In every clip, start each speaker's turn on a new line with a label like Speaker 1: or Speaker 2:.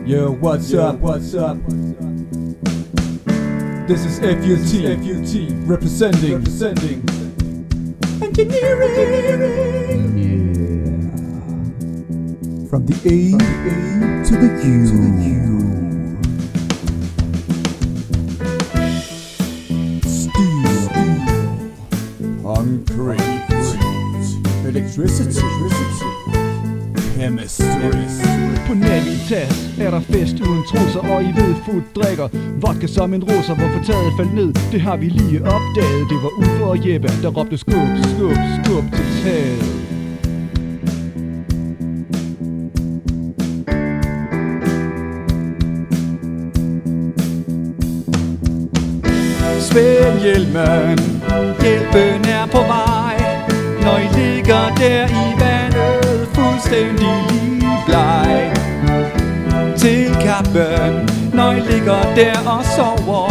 Speaker 1: Yo, what's up? This is FUT representing engineering. Yeah. From the A to the U. Steel, concrete, electricity, chemistry.
Speaker 2: På Navitas er der fest uden trusser, og I ved fuld drikker vodka som en russer. Hvorfor taget faldt ned, det har vi lige opdaget. Det var Uffe og Jeppe, der råbte skub, skub, skub til taget.
Speaker 3: Spænd hjelmen, hjælpen er på vej. Når I ligger der i vandet, fuldstændig ligebleg. Til kappen, når I ligger der og sover,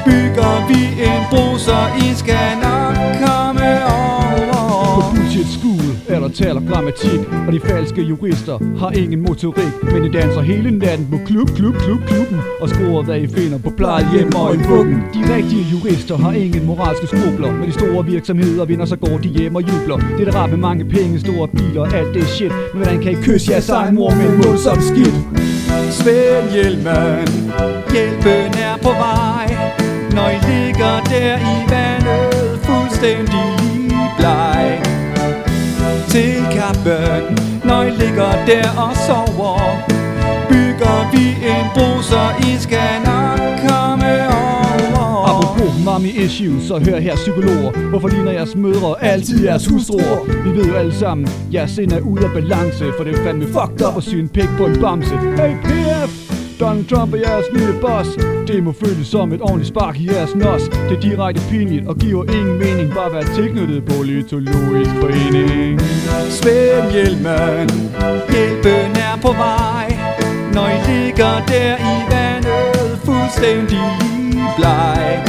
Speaker 3: bygger vi en bro, så I skal nok komme over.
Speaker 2: På Bullshit School er der tal og grammatik, og de falske jurister har ingen motorik. Men de danser hele natten på klubben og skruer hvad I finder på plejehjem og i vuggen. De rigtige jurister har ingen moralske skrubler. Når de store virksomheder vinder, så går de hjem og jubler. Det er der med mange penge, store biler og alt det shit. Men hvordan kan I kysse jeres egen mor med en mund som skidt?
Speaker 3: Spænd hjelmen, hjælpen er på vej. Når I ligger der i vandet, fuldstændig ligebleg. Til kappen, når I ligger der og sover, bygger vi en bro, så I skal nok komme over.
Speaker 2: Apropos mommy issues, så hør her psykologer. Hvorfor ligner jeres mødre altid jeres hustruer? Vi ved jo alle sammen, jeres sind er ude af balance, for det er fandme fucked up at sy en pik på en bamse. Hey PF! Donald Trump er jeres nye boss. Det må føles som et ordentligt spark i jeres nos. Det er direkte pinligt og giver ingen mening. Bare være tilknyttet politologisk forening.
Speaker 3: Spænd hjelmen, hjælpen er på vej. Når I ligger der i vandet, fuldstændig ligebleg.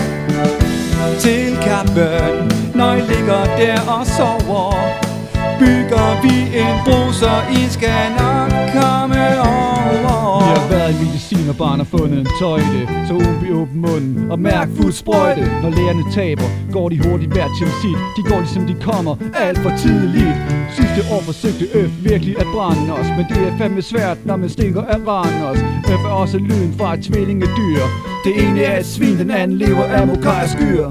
Speaker 3: Til kappen, når I ligger der og sover, bygger vi en bro, så I skal nok komme over.
Speaker 2: Vi har været i medicin, og barn har fundet en tøjte, så vi åbner munden og mærk fuld sprøjte. Når lægerne taber, går de hurtigt hver til sit. De går ligesom de kommer, alt for tidligt. Sidste år forsøgte Øf virkelig at brænde os, men det er fandme svært, når man stinker af Randers. Øf er også lyden fra et tvillingedyr. Det ene er et svin, den anden lever af mokajerskyr.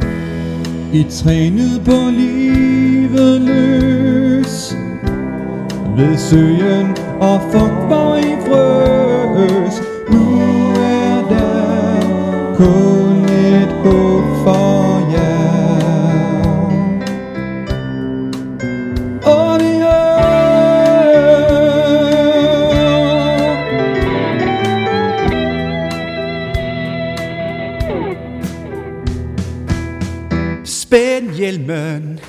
Speaker 1: I trænet på livet løs ved søen og frugtbar i frøs. Nu er der kun et håb for jer. Og vi
Speaker 3: Spænd hjelmen,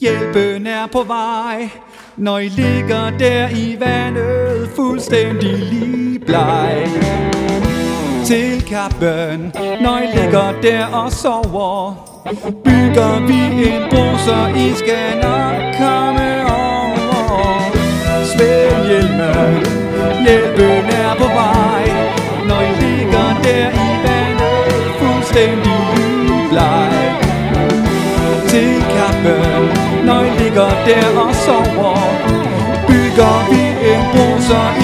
Speaker 3: hjælpen er på vej. Når I ligger der i vandet, fuldstændig ligebleg. Til kappen, når I ligger der og sover, bygger vi en bro, så I skal nok komme over. Spænd hjelmen, hjælpen er på vej. Når I ligger der i vandet, fuldstændig ligebleg. Til kappen, når I ligger der og sover, bygger vi en bro, så I